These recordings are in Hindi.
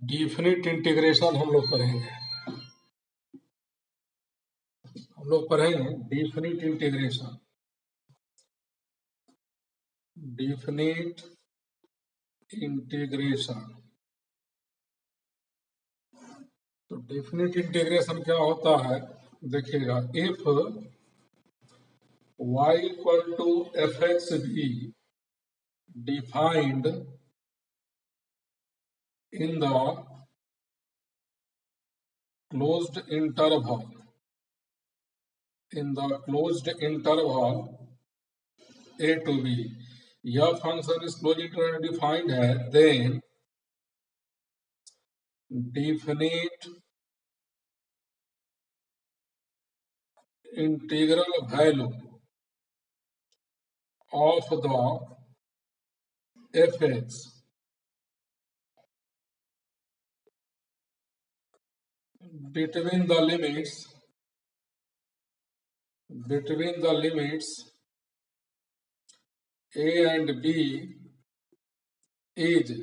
डिफिनिट इंटीग्रेशन हम लोग पढ़ेंगे डिफिनिट इंटीग्रेशन। डिफिनिट इंटीग्रेशन तो डेफिनेट इंटीग्रेशन क्या होता है, देखिएगा, if y equal to f x भी defined in the closed interval a to b, यह फंक्शन इस क्लोज इंटरवल डिफाइंड है, then definite integral value of the fx between the limits a and b is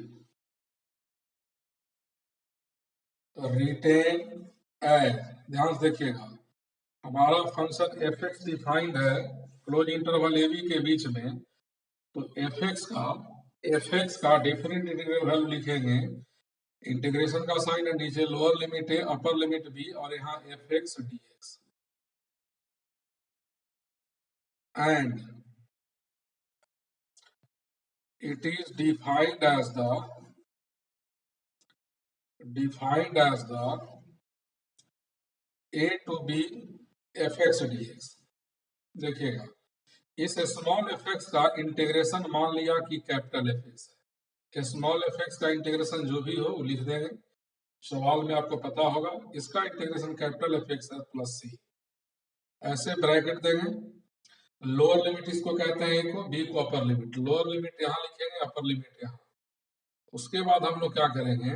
written as. ध्यान से देखिएगा, हमारा फंक्शन एफ एक्स डिफाइंड है क्लोज इंटरवल ए बी के बीच में, तो एफ एक्स का डिफरेंट इंटीग्रल वैल्यू लिखेंगे, इंटीग्रेशन का साइन है नीचे, lower limit A upper limit B, और यहाँ F X D X, and it is defined as the a to b fx dx। देखिएगा, इस स्मॉल एफ एक्स का इंटीग्रेशन मान लिया कि कैपिटल एफ एक्स है, स्मॉल एफ एक्स का इंटीग्रेशन जो भी हो वो लिख देंगे, सवाल में आपको पता होगा, इसका इंटीग्रेशन कैपिटल एफ एक्स है प्लस सी, ऐसे ब्रैकेट देंगे, लोअर लिमिट इसको कहते हैं ए को, बी को अपर लिमिट, लोअर लिमिट यहाँ लिखेंगे, अपर लिमिट यहाँ। उसके बाद हम लोग क्या करेंगे,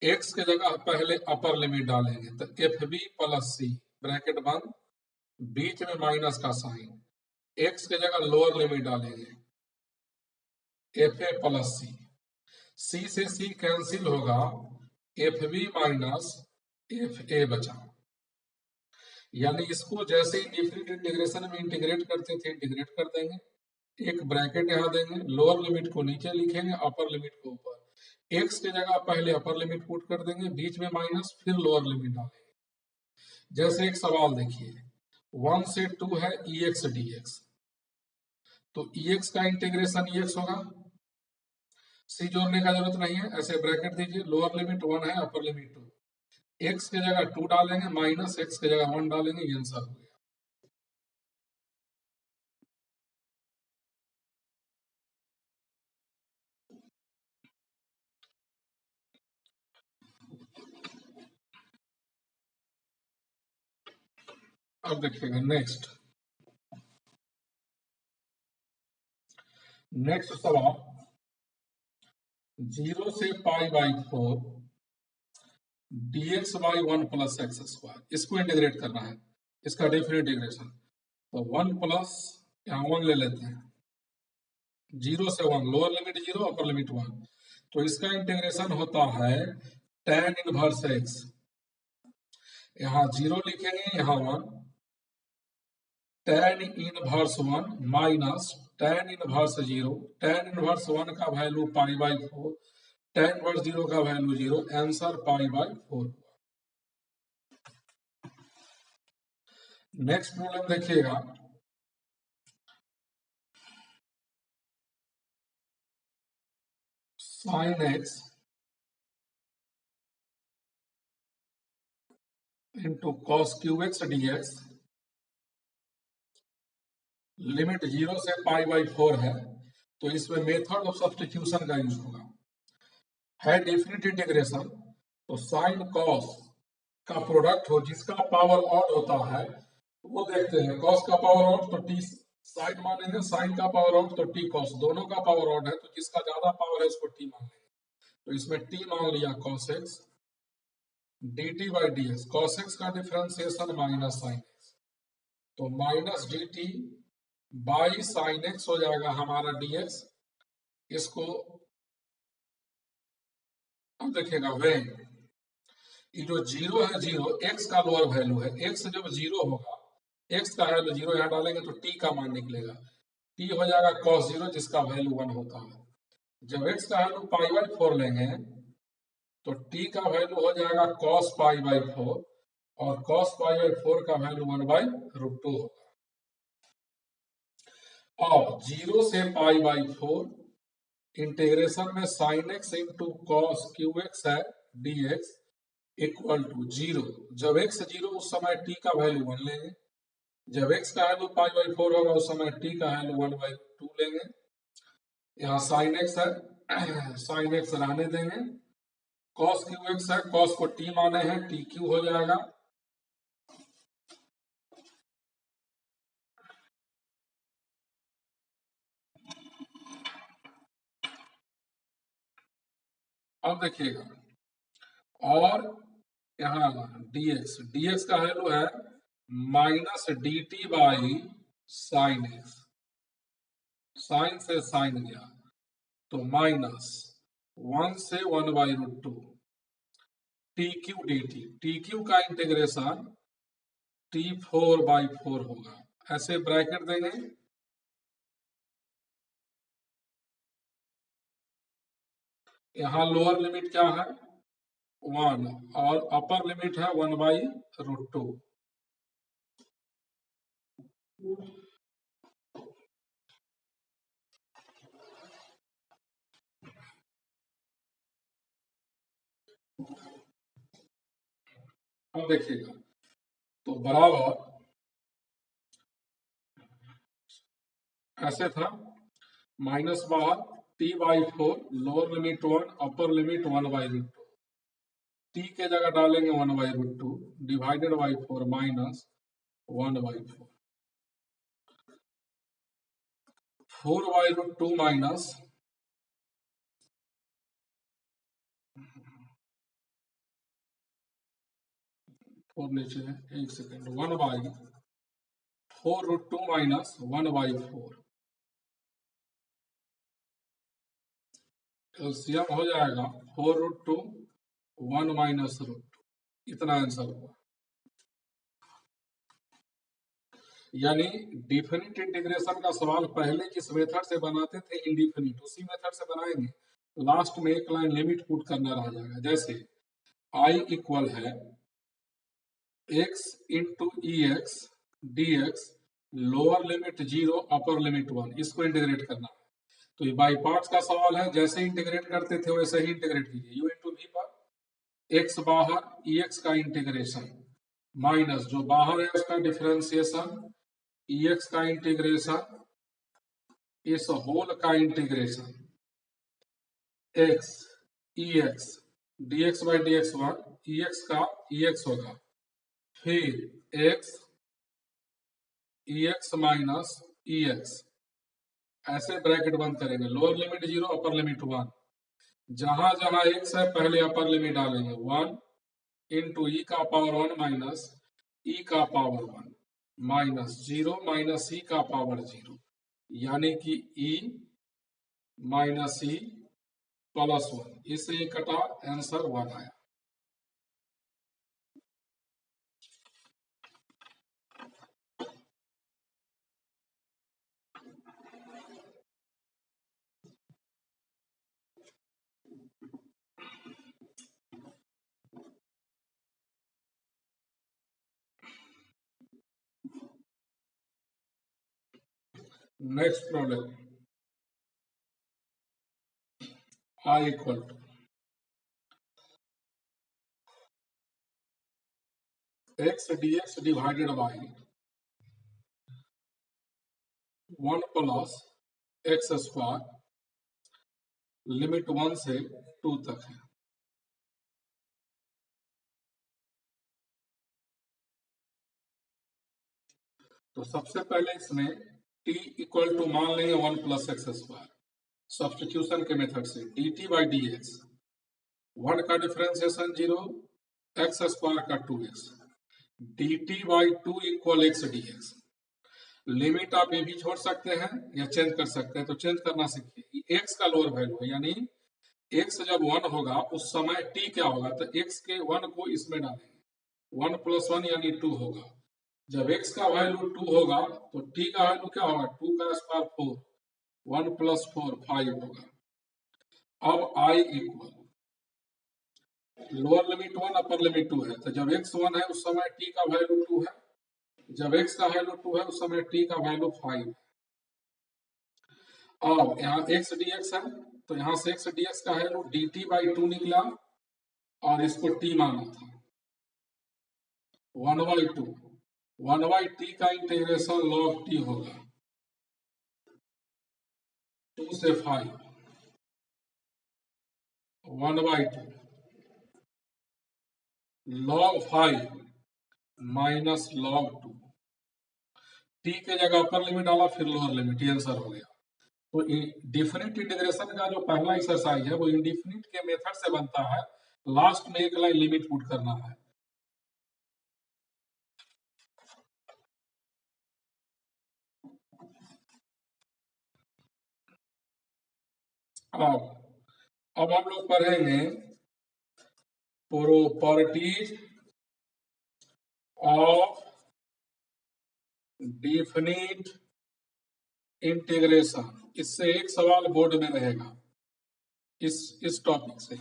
एक्स के जगह पहले अपर लिमिट डालेंगे, तो F B plus C bracket बंद, बीच में माइनस का साइन, एक्स के जगह लोअर लिमिट डालेंगे, F A plus C, C से सी कैंसिल होगा, F B minus F A बचा। यानी इसको जैसे ही डिफरेंट इंटीग्रेशन में इंटीग्रेट करते थे इंटीग्रेट कर देंगे, एक ब्रैकेट यहाँ देंगे, लोअर लिमिट को नीचे लिखेंगे, अपर लिमिट को ऊपर, एक्स की जगह पहले अपर लिमिट पुट कर देंगे, बीच में माइनस, फिर लोअर लिमिट डालेंगे। जैसे एक सवाल देखिए, 1 से 2 है ई एक्स डी एक्स, तो ई एक्स का इंटीग्रेशन ई एक्स होगा, सी जोड़ने का जरूरत नहीं है, ऐसे ब्रैकेट दीजिए, लोअर लिमिट 1 है, अपर लिमिट 2, एक्स की जगह 2 डालेंगे, माइनस एक्स की जगह 1 डालेंगे, ये आंसर हो गया। अब देखिएगा नेक्स्ट सवाल, 0 से pi by 4 dx by 1 plus X square, इसको इंटीग्रेट करना है, इसका डेफिनेट इंटीग्रेशन, तो 1 प्लस यहाँ 1 ले लेते हैं, 0 से 1, लोअर लिमिट 0 अपर लिमिट 1, तो इसका इंटीग्रेशन होता है tan इनवर्स x, यहाँ 0 लिखेंगे, यहाँ 1, tan inverse 1 minus tan inverse 0, tan inverse 1 का value pi by 4, tan inverse 0 का value 0, answer pi by 4। Next problem देखिएगा, sin x into cos cube x dx, limit 0 से पाई बाई 4 है, तो इसमें मेथड ऑफ सब्स्टिट्यूशन का यूज होगा, है डेफिनेट इंटीग्रेशन, तो साइन कॉस का प्रोडक्ट हो जिसका पावर ऑड होता है, वो देखते हैं, कॉस का पावर ऑड तो टी साइन मानेंगे, साइन का पावर ऑड तो टी कॉस, दोनों का पावर ऑड है, तो जिसका ज्यादा पावर है उसको टी मान लेंगे, तो इसमें टी मान लिया cos X, D T by D x, cos x का डिफ्रेंसिएशन माइनस साइन एक्स, तो minus D T by sine x हो जाएगा हमारा डी एक्स, इसको अब देखिएगा वेन ये जो जीरो है, जीरो एक्स का लोअर वैल्यू है, एक्स जब जीरो होगा, एक्स का वैल्यू जीरो यहाँ डालेंगे तो टी का मान निकलेगा, टी हो जाएगा cos जीरो जिसका वैल्यू 1 होता है। जब एक्स का वैल्यू पाई बाई 4 लेंगे तो टी का वैल्यू हो जाएगा cos पाई बाई 4 और cos पाई बाई 4 का वैल्यू 1 बाई रूट 2 होगा। अब जीरो से पाई बाई 4 इंटीग्रेशन में sine x into cos cube x है d x equal to zero. जब एक्स जीरो उस समय टी का वैल्यू 1 लेंगे, जब एक्स का वैल्यू पाई बाई 4 होगा उस समय टी का वैल्यू 1 बाई 2 लेंगे। यहाँ साइन एक्स है, साइन एक्स रहने देंगे, कॉस क्यू एक्स है, कॉस को टी माने हैं, टी क्यू हो जाएगा। अब देखिएगा और यहाँ dx, dx का वैल्यू है minus D T by sine X, sine से साइन गया तो माइनस 1 से 1 by root 2 T cube D T, T cube का इंटीग्रेशन टी 4 बाई 4 होगा। ऐसे ब्रैकेट देंगे, यहाँ लोअर लिमिट क्या है 1 और अपर लिमिट है 1 बाई रूट 2। अब देखिएगा तो बराबर ऐसे था माइनस बाहर T by 4 lower limit 1 upper limit 1 by root 2, T के जगह डालेंगे 1 by root 2 divided by 4 minus 1 by 4 by root 2 minus 4 नीचे है, एक second, 1 by 4 root 2 minus 1 by 4, LCM हो जाएगा 4 रूट 2 1 माइनस रूट 2, इतना आंसर हुआ। यानी डिफिनिट इंटीग्रेशन का सवाल पहले जिस मेथड से बनाते थे इंडिफिनिट, उसी मेथड से बनाएंगे। लास्ट में एक लाइन लिमिट पुट करना रह जाएगा, जैसे आई इक्वल है x into e x D x lower limit 0 upper limit 1, इसको इंटीग्रेट करना है। तो ये बाई पार्ट्स का सवाल है, जैसे इंटीग्रेट करते थे वैसे ही इंटीग्रेट कीजिए। यू इंटू वी पर x बाहर ई एक्स का इंटीग्रेशन माइनस जो बाहर है उसका डिफरेंशिएशन ई एक्स का इंटीग्रेशन, इस होल का integration x E x D x by D x 1, E x का ई एक्स होगा, फिर x ई एक्स माइनस ई एक्स, ऐसे ब्रैकेट बंद करेंगे। लोअर लिमिट 0 अपर लिमिट 1, जहां जहां x है पहले अपर लिमिट डालेंगे 1 इंटू ई का पावर 1 माइनस ई का पावर 1 माइनस 0 माइनस ई का पावर 0, यानी कि ई माइनस ई प्लस 1, इससे कटा आंसर 1 आया। Next problem, I equal to X D X divided by 1 plus X square, limit 1 से 2 तक है। तो सबसे पहले इसमें t इक्वल टू मान लेंगे 1 प्लस एक्स स्क्वायर, सब्सटीट्यूशन के मेथड से D T by D x, 1 का डिफरेंशिएशन 0, एक्स स्क्वायर का 2x, D T by 2 equal x D x. Limit आप ये भी छोड़ सकते हैं या चेंज कर सकते हैं, तो चेंज करना सीखिए। एक्स का लोअर वैल्यू है, यानी x जब 1 होगा उस समय t क्या होगा, तो x के 1 को इसमें डालेंगे, 1 + 1 यानी 2 होगा। जब x का वैल्यू 2 होगा तो t का वैल्यू क्या होगा, 2 का स्क्वायर 4, 1 + 4 5 होगा। अब I equal lower limit 1 upper limit 2 है, तो जब x 1 है उस समय t का वैल्यू 2 है, जब x का वैल्यू 2 है उस समय t का वैल्यू 5 है। अब यहाँ x dx है तो यहाँ से x dx का वैल्यू dt/2 निकला और इसको t माना था, 1/2, 1/t का इंटीग्रेशन log t होगा, 2 से 5, 1/2 log 5 माइनस log 2। t के जगह अपर लिमिट डाला फिर लोअर लिमिट, ये आंसर हो गया। तो डिफिनिट इंटीग्रेशन का जो पहला एक्सरसाइज है वो इंडिफिनिट के मेथड से बनता है, लास्ट में एक लाइन लिमिट पुट करना है। अब हम लोग पढ़ेंगे प्रॉपर्टीज ऑफ डिफिनिट इंटीग्रेशन। इससे एक सवाल बोर्ड में रहेगा इस टॉपिक से।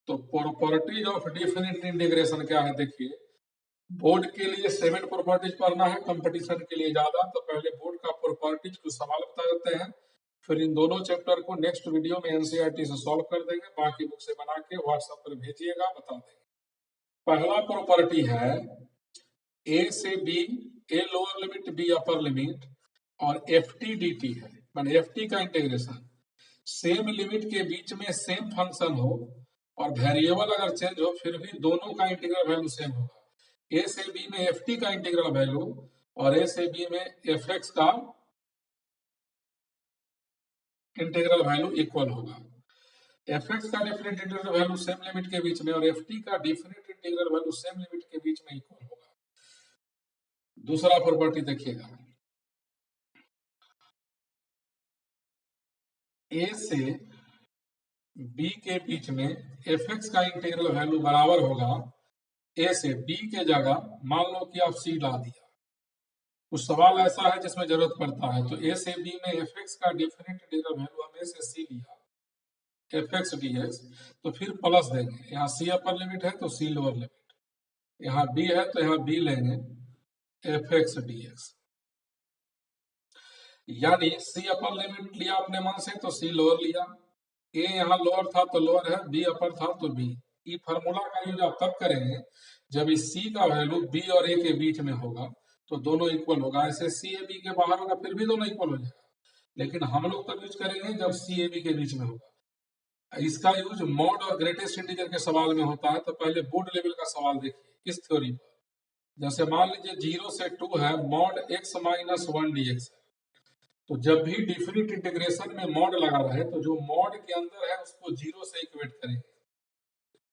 तो प्रॉपर्टीज ऑफ डिफिनिट इंटीग्रेशन क्या है, देखिए बोर्ड के लिए 7 प्रॉपर्टीज पढ़ना है, कंपटीशन के लिए ज्यादा, तो पहले बोर्ड का प्रॉपर्टीज कुछ सवाल बता देते हैं, फिर इन दोनों चैप्टर को नेक्स्ट वीडियो में एनसीईआरटी से सॉल्व कर देंगे, बाकी बुक से बना के व्हाट्सएप पर भेजिएगा, बता देंगे। पहला प्रॉपर्टी है ए से B, A lower limit B upper limit और एफ टी डी टी है, माने एफ टी का इंटीग्रेशन सेम लिमिट के बीच में सेम फंक्शन हो और वेरिएबल अगर चेंज हो फिर भी दोनों का इंटीग्रल वैल्यू सेम होगा। ए से बी में एफ टी का इंटीग्रल वैल्यू और ए से बी में एफ एक्स का इंटीग्रल वैल्यू इक्वल होगा। एफ एक्स का different integral value same limit के बीच में और एफ टी का different integral value same limit के बीच में इक्वल होगा। दूसरा प्रॉपर्टी देखिएगा, ए से बी के बीच में एफ एक्स का इंटीग्रल वैल्यू बराबर होगा ए से बी के जगह मान लो कि आप सी ला दिया, कुछ सवाल ऐसा है जिसमें जरूरत पड़ता है, तो ए से बी में एफ एक्स का डिफरेंट इंटीग्रल वैल्यू हम ए से सी लिया एफ एक्स डी एक्स, तो फिर प्लस देंगे, यहाँ सी अपर लिमिट है तो सी लोअर लिमिट, यहाँ बी है तो यहाँ बी लेंगे एफ एक्स डी एक्स, यानी सी अपर लिमिट लिया अपने मन से तो सी लोअर लिया, ए यहाँ लोअर था तो लोअर है, बी अपर था तो बी। ये फार्मूला का यूज आप तब करेंगे जब इस सी का वैल्यू बी और ए के बीच में होगा तो दोनों इक्वल होगा, ऐसे सी ए बी के बाहर होगा फिर भी दोनों इक्वल हो जाएगा, लेकिन हम लोग तब यूज करेंगे जब सी ए बी के बीच में होगा। इसका यूज मॉड और ग्रेटेस्ट इंटीजर के सवाल में होता है, तो पहले बोर्ड लेवल का सवाल देखिए इस थ्योरी पर। जैसे मान लीजिए 0 से 2 है मॉड x माइनस 1 dx है, तो जब भी डिफिनिट इंटीग्रेशन में मॉड लगा रहे तो जो मॉड के अंदर है उसको 0 से इक्वेट करेंगे,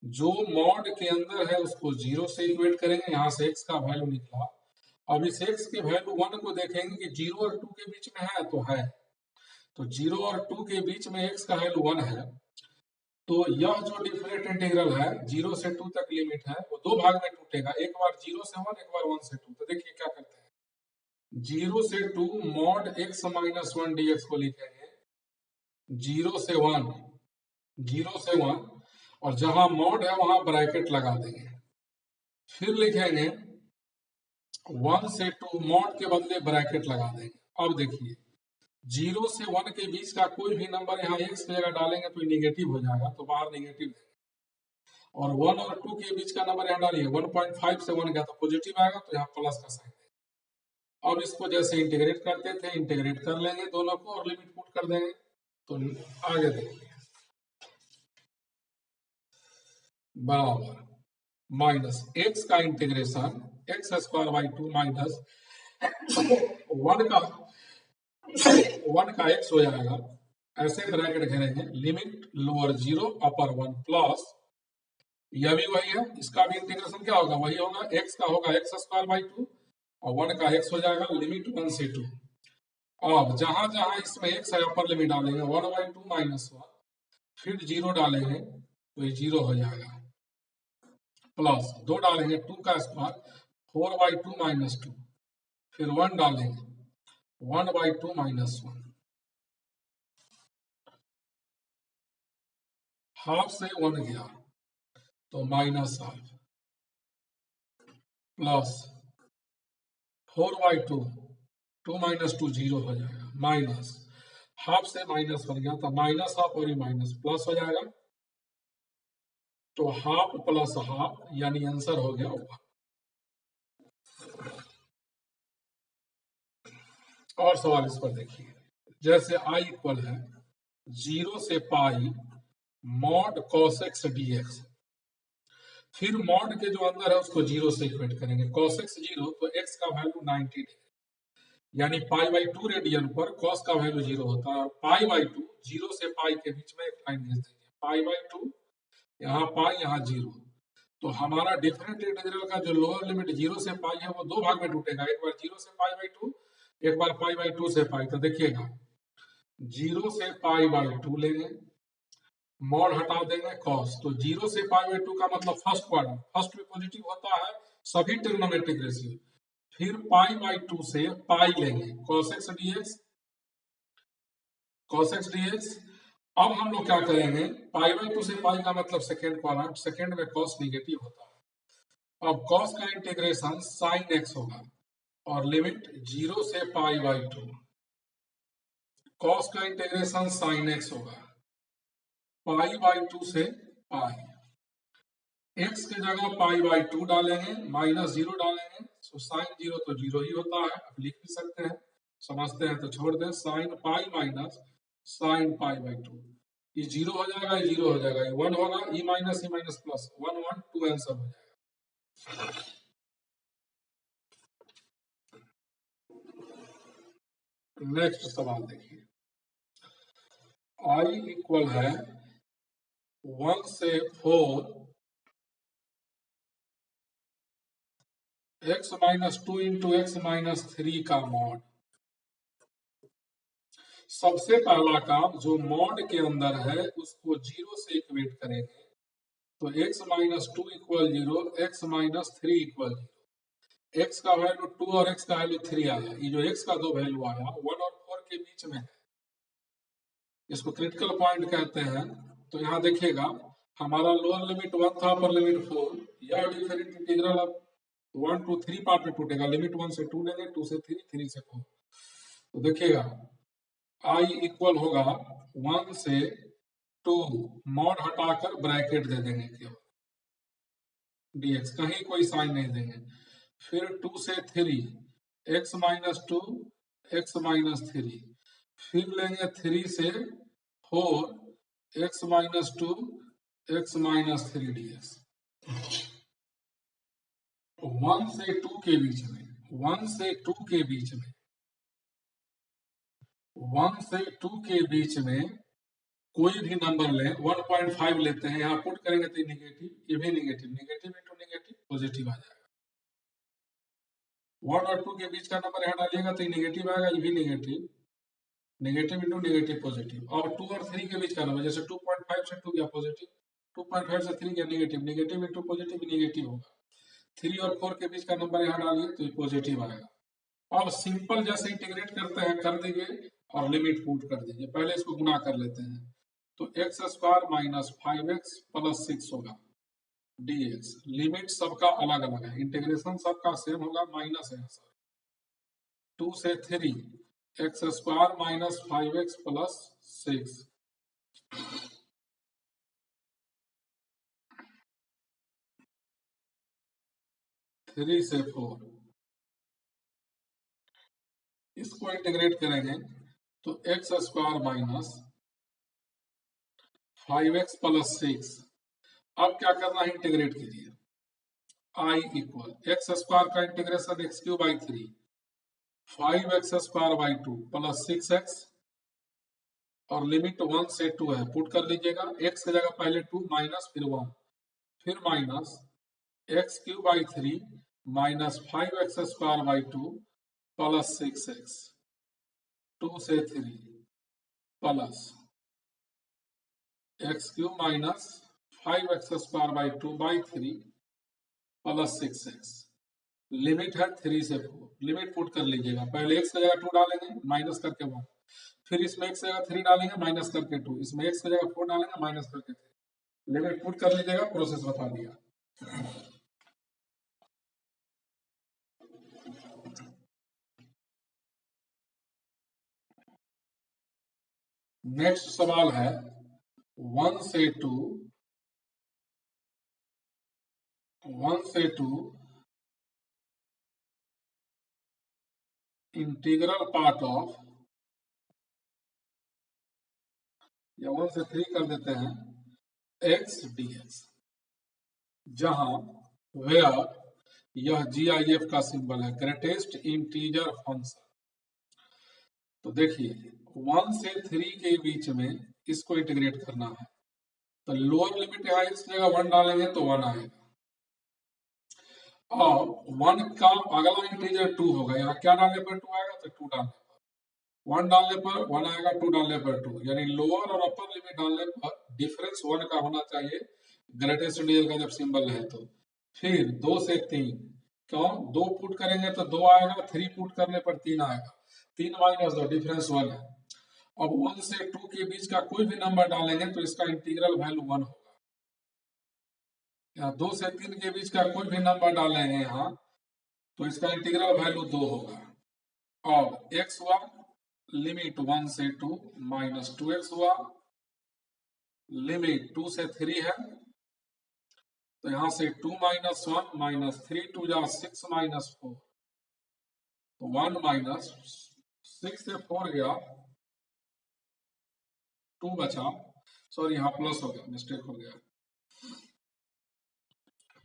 जो मॉड के अंदर है उसको 0 से इक्वेट करेंगे, यहाँ से x का वैल्यू निकला। अब इस x के वैल्यू 1 को देखेंगे कि 0 और 2 के बीच में है तो है, तो 0 और 2 के बीच में x का वैल्यू 1 है, तो यह जो डिफिनिट इंटीग्रल है 0 से 2 तक लिमिट है वो दो भाग में टूटेगा, एक बार 0 से 1 एक बार 1 से 2। तो देखिए क्या करते हैं, 0 से 2 मॉड x माइनस 1 dx को लिखेंगे 0 से 1, 0 से 1 और जहां मॉड है वहां ब्रैकेट लगा देंगे, फिर लिखेंगे 1 से 2 मॉड के बदले ब्रैकेट लगा देंगे। अब देखिए 0 से 1 के बीच का कोई भी नंबर यहाँ x की जगह डालेंगे तो निगेटिव हो जाएगा, तो बाहर निगेटिव देंगे, और 1 और 2 के बीच का नंबर यहाँ डालिए 1.5 से 1 गया तो पॉजिटिव आएगा, तो यहाँ प्लस का साइन देंगे। अब इसको जैसे इंटीग्रेट करते थे इंटीग्रेट कर लेंगे दोनों को और लिमिट पुट कर देंगे, तो आगे देखिए बराबर माइनस x का integration x square by 2 minus 1 का x हो जाएगा, ऐसे ब्रैकेट घेरेंगे लिमिट लोअर 0 अपर 1 प्लस, यह भी वही है, इसका भी इंटीग्रेशन क्या होगा वही होगा, x का होगा x स्क्वायर बाई 2 और 1 का x हो जाएगा लिमिट 1 से 2। अब जहां जहां इसमें x है अपर लिमिट डालेंगे 1/2 माइनस 1 फिर 0 डालेंगे तो ये 0 हो जाएगा, प्लस 2 डालेंगे 2 का स्क्वायर 4/2 माइनस 2, फिर 1 डालेंगे 1/2 माइनस 1, हाफ से 1 गया तो माइनस हाफ, प्लस 4/2, 2 माइनस 2 0 हो जाएगा, माइनस हाफ से माइनस बन गया तो माइनस हाफ और ये माइनस प्लस हो जाएगा, तो हाफ प्लस हाफ यानी आंसर हो गया 1। और सवाल इस पर देखिए, जैसे i इक्वल है 0 से पाई मॉड cos x dx, फिर मॉड के जो अंदर है उसको 0 से इक्वेट करेंगे, cos x 0 तो x का वैल्यू 90 डिग्री, यानी पाई/2 रेडियन पर cos का वैल्यू 0 होता है, और पाई/2 0 से पाई के बीच में एक लाइन खींच देंगे, पाई/2 यहाँ पाई यहाँ 0, तो हमारा डिफरेंट इंटीग्रल का जो लोअर लिमिट 0 से पाई है वो दो भाग में टूटेगा, एक बार 0 से पाई/2, एक बार पाई/2 से पाई। तो देखिएगा 0 से पाई/2 लेंगे, मॉड हटा देंगे cos, तो 0 से पाई/2 का मतलब फर्स्ट क्वाड्रेंट, फर्स्ट में पॉजिटिव होता है सभी ट्रिग्नोमेट्रिक रेशियो, फिर पाई/2 से पाई लेंगे cos x dx, cos x dx। अब हम लोग क्या करेंगे, पाई/2 से पाई का मतलब सेकेंड क्वाड्रेंट, सेकेंड में cos निगेटिव होता है, अब cos का इंटीग्रेशन sin x होगा और लिमिट 0 से पाई/2, cos का इंटीग्रेशन sin x होगा पाई/2 से पाई, x की जगह पाई/2 डालेंगे, माइनस 0 डालेंगे, तो साइन 0 तो 0 ही होता है, अब लिख भी सकते हैं, समझते हैं तो छोड़ दें, साइन पाई माइनस साइन पाई/2, ये 0 हो जाएगा, ये 0 हो जाएगा, ये 1 होगा, ई माइनस प्लस 1 1 2 आंसर हो जाएगा। नेक्स्ट सवाल देखिए, i इक्वल है 1 से 4 x minus 2 into x minus 3 का मॉड। सबसे पहला काम जो मॉड के अंदर है उसको 0 से इक्वेट करेंगे, तो x minus 2 equal 0, x minus 3 equal 0, x का वैल्यू 2 और x का वैल्यू 3 आया, ये जो x का दो वैल्यू आया 1 और 4 के बीच में है, इसको क्रिटिकल पॉइंट कहते हैं। तो यहाँ देखिएगा हमारा लोअर लिमिट 1 था, अपर लिमिट 4, यह डिफरेंट इंटीग्रल अब 1 to 3 पार्ट में टूटेगा, लिमिट 1 से 2 लेंगे, 2 से 3, 3 से 4, तो देखिएगा i इक्वल होगा 1 से 2, मॉड हटाकर ब्रैकेट दे देंगे केवल, dx कहीं कोई साइन नहीं देंगे, फिर 2 से 3 x माइनस 2 एक्स माइनस 3, फिर लेंगे 3 से 4 x minus 2 x minus 3 dx। 1 से 2 के बीच में, 1 से 2 के बीच में, 1 से 2 के बीच में कोई भी नंबर लें, 1.5 लेते हैं, यहाँ पुट करेंगे तो निगेटिव, ये भी negative, negative into negative positive आ जाएगा, 1 और 2 के बीच का नंबर यहाँ डालिएगा तो ये निगेटिव आएगा, ये भी negative, negative into negative positive, और 2 और 3 के बीच का नंबर, जैसे 2.5 से 2 गया पॉजिटिव, 2.5 से 3 गया negative, negative into positive negative होगा, 3 और 4 के बीच का नंबर यहाँ डालिए तो ये पॉजिटिव आएगा। अब सिंपल जैसे इंटीग्रेट करते हैं कर दीजिए और लिमिट पुट कर दीजिए, पहले इसको गुना कर लेते हैं, तो x square minus 5x plus 6 होगा dx, लिमिट सबका अलग अलग है, इंटीग्रेशन सबका सेम होगा, माइनस है सर, 2 से 3 x square minus 5x plus 6, three से 4, इसको इंटीग्रेट करेंगे तो x square minus 5x plus 6, अब क्या करना है, इंटीग्रेट कीजिए, i इक्वल एक्स स्क्वायर का integration x cube by 3, 5x square by 2 plus 6x, और लिमिट 1 से 2 है, पुट कर लीजिएगा, x की जगह पहले 2 माइनस फिर 1, फिर minus x cube by 3 minus 5x square by 2 plus 6x, 2 से 3 plus x cube minus 5x²/2/3 plus 6x। Limit है 3 से 4। लिमिट पुट कर लीजिएगा, पहले x की जगह 2 डालेंगे माइनस करके 1, फिर इसमें x की जगह 3 डालेंगे माइनस करके 2, इसमें x की जगह 4 डालेंगे माइनस करके 3। लिमिट पुट कर लीजिएगा, प्रोसेस बता दिया। नेक्स्ट सवाल है 1 से 2 इंटीग्रल पार्ट ऑफ, या 1 से 3 कर देते हैं, x dx, जहां वेयर यह GIF का सिंबल है, ग्रेटेस्ट इंटीजर फंक्शन। तो देखिए 1 से 3 के बीच में इसको इंटीग्रेट करना है, तो लोअर लिमिट है, इस जगह 1 डालेंगे तो 1 आएगा, और 1 का अगला इंटीजर 2 होगा, यहाँ क्या डालने पर 2 आएगा, तो 2 डालने पर 1 डालने पर 1 आएगा, 2 डालने पर 2, यानी लोअर और अपर लिमिट डालने पर डिफरेंस 1 का होना चाहिए ग्रेटेस्ट इंटीजर का जब सिंबल है तो। फिर 2 से 3, क्यों 2 पुट करेंगे तो 2 आएगा, 3 पुट करने पर 3 आएगा, 3 माइनस 2 डिफरेंस 1 है। अब 1 से 2 के बीच का कोई भी नंबर डालेंगे तो इसका इंटीग्रल वैल्यू 1 होगा। यहाँ 2 से 3 के बीच का कोई भी नंबर डालेंगे यहाँ तो इसका इंटीग्रल वैल्यू 2 होगा। और x हुआ लिमिट 1 से 2 माइनस 2x हुआ, लिमिट 2 से 3 है तो यहाँ से 2 माइनस 1 माइनस 3 2 जा 6 माइनस 4, तो 1 माइनस 6 से 4 गया, 2 बचा, सॉरी यहाँ प्लस हो गया, मिस्टेक हो गया,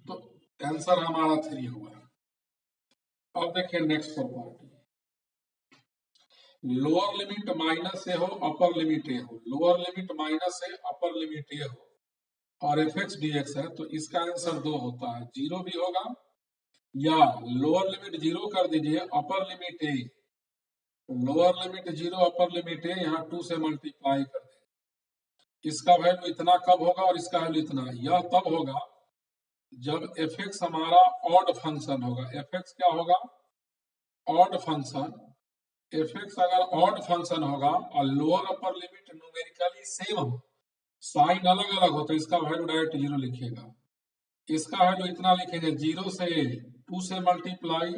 तो आंसर हमारा 3 हुआ। अब देखिए next property, lower limit minus a हो अपर लिमिट ए हो, lower limit minus a upper limit a हो और fx dx है, तो इसका आंसर 2 होता है, 0 भी होगा, या लोअर लिमिट 0 कर दीजिए, अपर लिमिट ए, लोअर लिमिट 0 अपर लिमिट ए, यहाँ 2 से मल्टीप्लाई कर दें, इसका वैल्यू इतना कब होगा और इसका वैल्यू इतना, यह तब होगा जब fx हमारा ऑड फंक्शन होगा। fx क्या होगा, ऑड फंक्शन। fx अगर ऑड फंक्शन होगा और lower upper limit numerically same हो, साइन अलग अलग हो, तो इसका वैल्यू डायरेक्ट 0 लिखिएगा, इसका वैल्यू इतना लिखेंगे, 0 से 2 से मल्टीप्लाई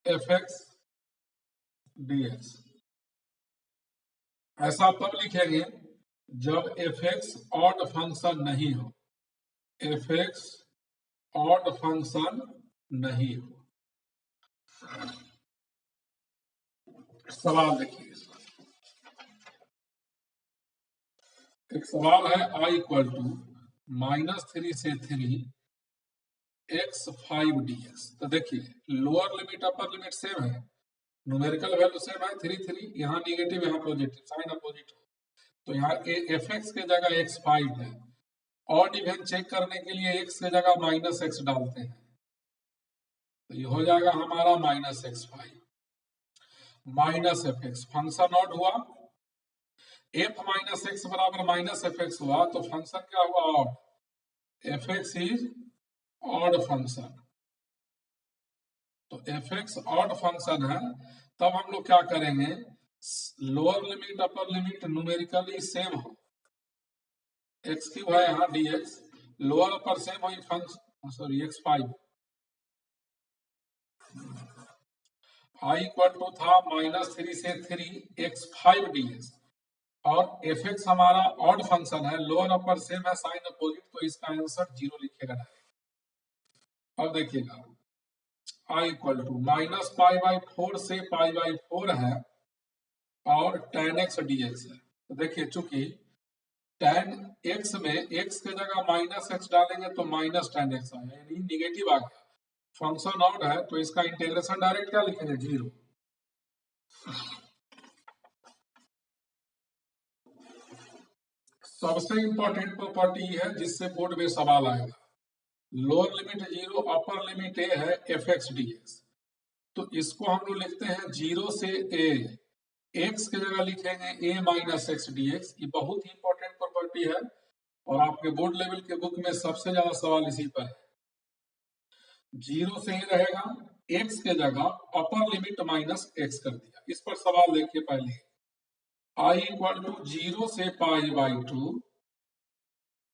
fx dx। ऐसा तब लिखेंगे जब fx ऑड फंक्शन नहीं हो, fx ऑड फंक्शन नहीं हो। सवाल देखिए, एक सवाल है i इक्वल टू -3 से 3 x5 dx। तो देखिए lower limit upper limit same है, न्यूमेरिकल वैल्यू सेम है 3 3, यहाँ निगेटिव यहाँ पॉजिटिव, साइन अपोजिट हो, तो यहाँ fx के जगह x5 है, और इवन चेक करने के लिए x के जगह -x डालते हैं, तो ये हो जाएगा हमारा -x5 minus fx, function odd हुआ, f माइनस एक्स बराबर माइनस fx हुआ, तो फंक्शन क्या हुआ, odd, fx is odd function, तो fx ऑड फंक्शन है, तब हम लोग क्या करेंगे, lower limit upper limit numerically same हो, x क्यूब है यहाँ dx, लोअर अपर सेम हो, function sorry x5, i equal to था -3 से 3 x5 dx, और fx हमारा ऑड फंक्शन है, लोअर अपर सेम है, साइन अपोजिट, तो इसका आंसर 0 लिखेगा। अब देखिएगा i इक्वल टू -π/4 से π/4 है और tan x dx है, तो देखिए चूंकि tan x में x के जगह -x डालेंगे तो माइनस tan x आएगा, यानी निगेटिव आ गया, फंक्शन ऑड है तो इसका इंटीग्रेशन डायरेक्ट क्या लिखेंगे, 0। सबसे इंपॉर्टेंट प्रॉपर्टी है जिससे बोर्ड में सवाल आएगा, lower limit 0 upper limit a है fx dx, तो इसको हम लोग लिखते हैं 0 से a, x की जगह लिखेंगे a माइनस x dx। ये बहुत ही इंपॉर्टेंट प्रॉपर्टी है और आपके बोर्ड लेवल के बुक में सबसे ज्यादा सवाल इसी पर है। 0 से ही रहेगा, x के जगह अपर लिमिट माइनस x कर दिया। इस पर सवाल देखिए पहले, I इक्वल टू 0 से pi by 2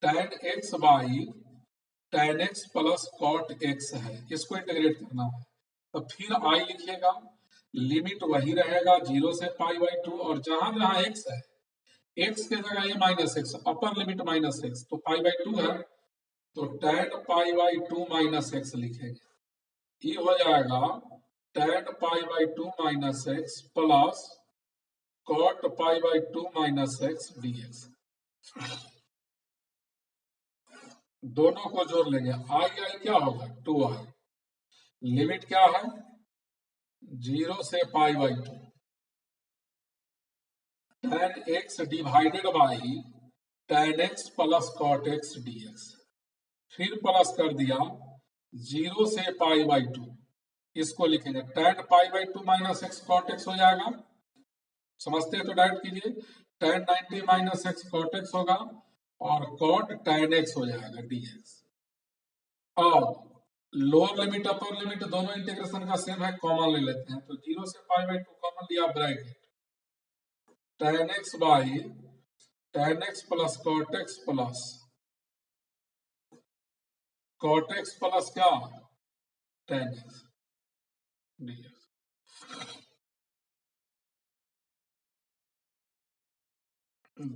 tan x by tan x plus cot x है, इसको इंटीग्रेट करना है। तो फिर I लिखिएगा, लिमिट वही रहेगा 0 से पाई बाई 2 और जहां जहां x है, x के जगह ये minus x, upper limit minus x, तो पाई बाई 2 है तो tan pi by 2 minus x लिखेंगे। ये हो जाएगा tan pi by 2 minus X plus cot pi by 2 minus x dx। दोनों को जोड़ लेंगे, आई क्या होगा 2i, लिमिट क्या है 0 से pi by 2 tan x divided by tan x plus cot x dx, फिर प्लस कर दिया 0 से पाई बाई 2, इसको लिखेंगे tan pi by 2 minus X cot X हो जाएगा, समझते हैं तो डायरेक्ट कीजिए, tan 90 minus X cot X होगा और cot tan x हो जाएगा dx। और लोअर लिमिट अपर लिमिट दोनों इंटीग्रेशन का सेम है, कॉमन ले लेते हैं, तो 0 से पाई बाई 2 कॉमन लिया, bracket tan x by tan x plus cot x plus cot x plus क्या tan x dx।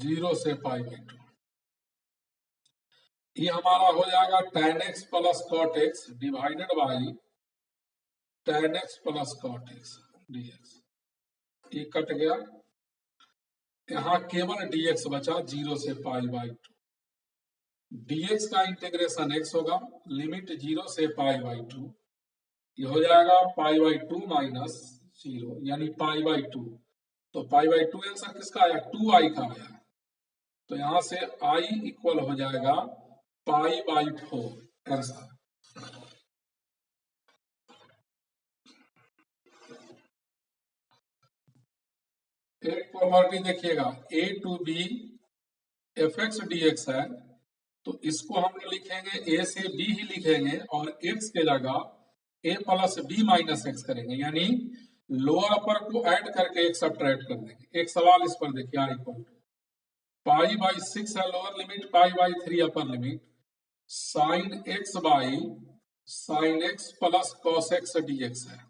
0 से पाई बाई 2, ये हमारा हो जाएगा tan x plus cot x divided by tan x plus cot x dx। ये कट गया, यहाँ केवल dx बचा 0 से पाई बाई 2, dx का इंटीग्रेशन x होगा, लिमिट 0 से पाई बाई 2, ये हो जाएगा पाई बाई 2 माइनस 0 यानी पाई बाई 2, तो पाई बाई 2 आंसर किसका आया 2i का आया, तो यहां से i इक्वल हो जाएगा पाई बाई 4 आंसर। एक प्रॉपर्टी देखिएगा a to B F X D X है, तो इसको हम लिखेंगे a से b ही लिखेंगे और x के जगह a plus b minus x करेंगे, यानी लोअर अपर को ऐड करके एक सब्ट्रैक्ट कर देंगे। एक सवाल इस पर देखिए, i equal to pi by 6 है lower limit, pi by 3 upper limit, sine x by sine x plus cos X D X है।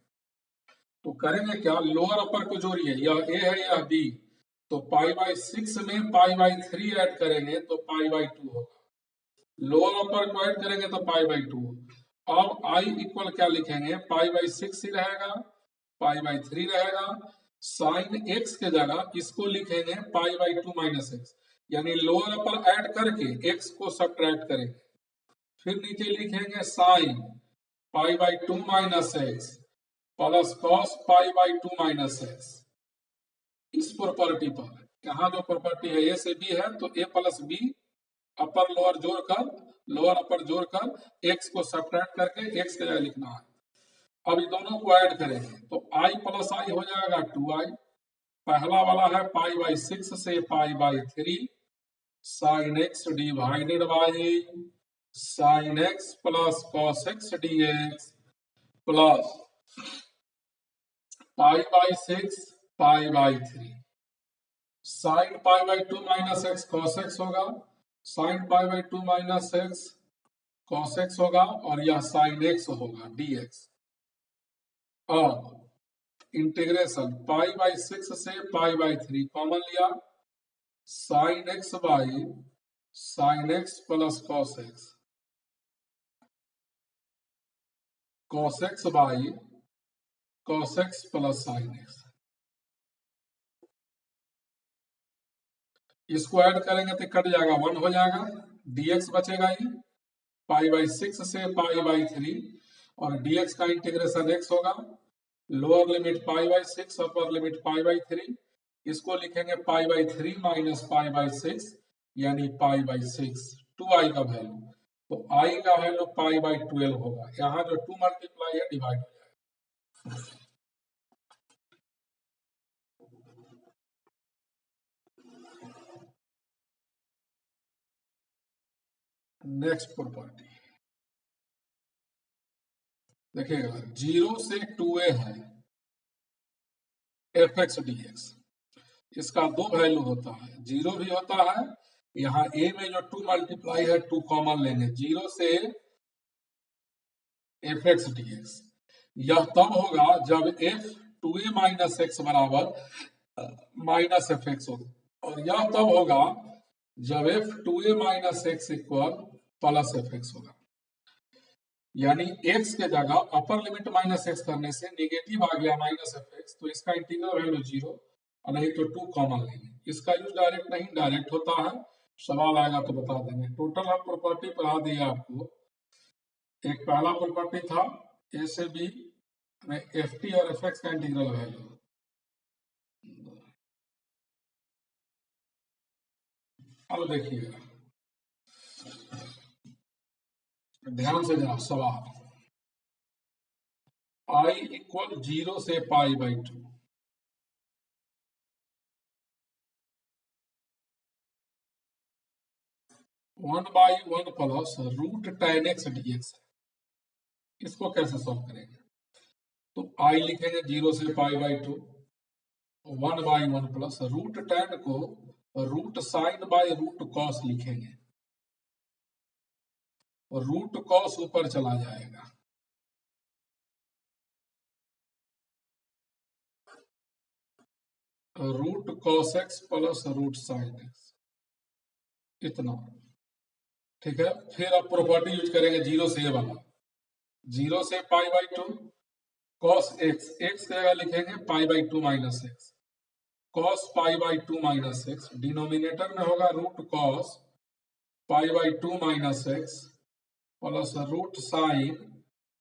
तो करेंगे क्या, लोअर अपर को जोड़िए, यह a है यह b, तो पाई बाई 6 में पाई बाई 3 ऐड करेंगे तो पाई बाई 2 होगा, लोअर अपर को ऐड करेंगे तो पाई बाई 2। अब i इक्वल क्या लिखेंगे, पाई बाई 6 ही रहेगा, पाई बाई 3 रहेगा, साइन x के जगह इसको लिखेंगे पाई बाई 2 माइनस एक्स, यानी लोअर अपर ऐड करके x को सब्ट्रैक्ट करेंगे, फिर नीचे लिखेंगे sign pi by 2 minus X plus cos pi by 2 minus x. इस प्रॉपर्टी पर, यहाँ जो प्रॉपर्टी है a से b है तो a plus b upper lower जोड़कर, लोअर अपर जोड़कर x को सब्ट्रैक्ट करके x के जगह लिखना है। अब इन दोनों को ऐड करेंगे तो i प्लस आई हो जाएगा 2i, पहला वाला है पाई बाई 6 से pi by 3 sine x divided by sine x plus cos x dx plus pi by 6 pi by 3, sine pi by 2 minus x cos x होगा, sine pi by 2 minus x cos x होगा और यह साइन एक्स होगा dx। अब इंटीग्रेशन पाई बाई 6 से पाई बाई 3 कॉमन लिया, sine x by sine x plus cos x, cos x by cos X plus sine x, इसको ऐड करेंगे तो कट जाएगा 1 हो जाएगा, dx बचेगा ही पाई बाई 6 से पाई बाई 3 और dx का इंटीग्रेशन x होगा, lower limit pi by 6 upper limit pi by 3, इसको लिखेंगे pi by 3 minus pi by 6 यानी पाई बाई 6, 2i का वैल्यू, तो i का वैल्यू पाई बाई 12 होगा, यहाँ जो 2 मल्टीप्लाई है डिवाइड हो जाएगा। नेक्स्ट प्रॉपर्टी देखिएगा, 0 से 2a है एफ एक्स डी एक्स। इसका दो वैल्यू होता है, 0 भी होता है, यहाँ a में जो 2 मल्टीप्लाई है 2 कॉमन लेंगे, 0 से एफ एक्स डी एक्स। यह तब होगा जब f 2a माइनस एक्स बराबर माइनस एफ एक्स होगा, और यह तब होगा जब f 2a minus x equal plus F x होगा। यानी x के जगह अपर लिमिट माइनस एक्स करने से नेगेटिव आ गया माइनस एफ एक्स, तो इसका इंटीग्रल वैल्यू 0 और नहीं तो 2 कॉमन लेंगे। इसका यूज डायरेक्ट नहीं, डायरेक्ट होता है, सवाल आएगा तो बता देंगे। टोटल हम प्रॉपर्टी पढ़ा दिए आपको। एक पहला प्रॉपर्टी था ए से बी में एफ टी और एफ एक्स का इंटीग्रल वैल्यू। अब देखिएगा ध्यान से जरा सवाल, i इक्वल 0 से pi by 2, one by one plus root tan x dx है। इसको कैसे सॉल्व करेंगे? तो i लिखेंगे 0 से pi by 2, 1 by 1 plus root tan को root sine by root cos लिखेंगे, और रूट कॉस ऊपर चला जाएगा, root cos X plus root sine X, इतना। ठीक है, फिर अब प्रॉपर्टी यूज करेंगे 0 से ये वाला, 0 से pi by 2 cos X, X की जगह लिखेंगे pi by 2 minus x, cos pi by 2 minus X, denominator में होगा root cos pi by 2 minus X plus root sine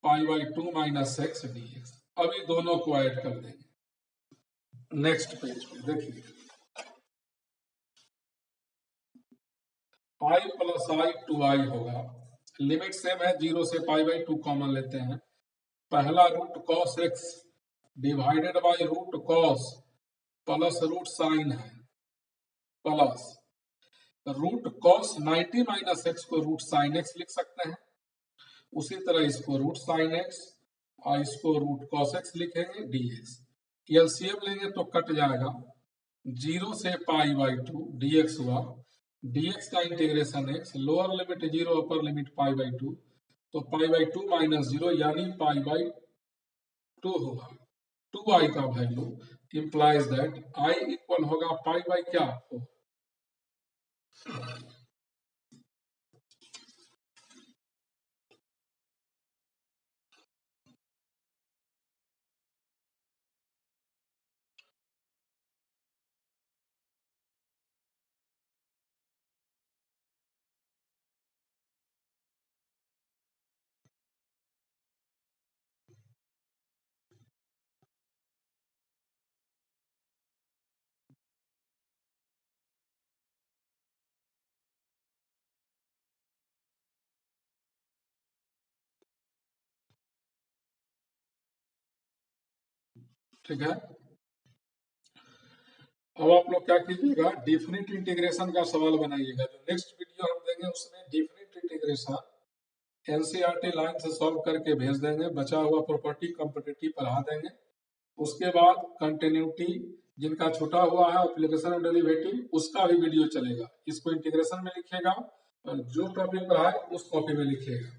pi by 2 minus X DX. अभी दोनों को ऐड कर देंगे। नेक्स्ट पेज पे देखिए, पाई प्लस आई 2i होगा, लिमिट सेम है, 0 से पाई बाई 2 कॉमन लेते हैं। पहला root cos x divided by root cos plus root sine है, plus root cos 90 minus x को रूट साइन एक्स लिख सकते हैं, उसी तरह इसको रूट साइन एक्स और इसको रूट कॉस एक्स लिखेंगे डीएक्स। एलसीएम लेंगे तो कट जाएगा, 0 से पाई बाई 2 डीएक्स हुआ, डीएक्स का integration x, lower limit 0 upper limit pi by 2, तो पाई बाई 2 माइनस 0 यानी पाई बाई 2 होगा। 2i का value implies that i equal होगा पाई बाई क्या, ठीक है। अब आप लोग क्या कीजिएगा, डिफिनिट इंटीग्रेशन का सवाल बनाइएगा। जो नेक्स्ट वीडियो हम देंगे उसमें डिफिनिट इंटीग्रेशन एनसीईआरटी लाइन से सॉल्व करके भेज देंगे, बचा हुआ प्रॉपर्टी कॉम्पिटिटिव पढ़ा देंगे। उसके बाद कंटिन्यूटी जिनका छूटा हुआ है एप्लीकेशन ऑफ डेरिवेटिव, उसका भी वीडियो चलेगा। इसको इंटीग्रेशन में लिखिएगा और जो टॉपिक पढ़ा है उस कॉपी में लिखिएगा।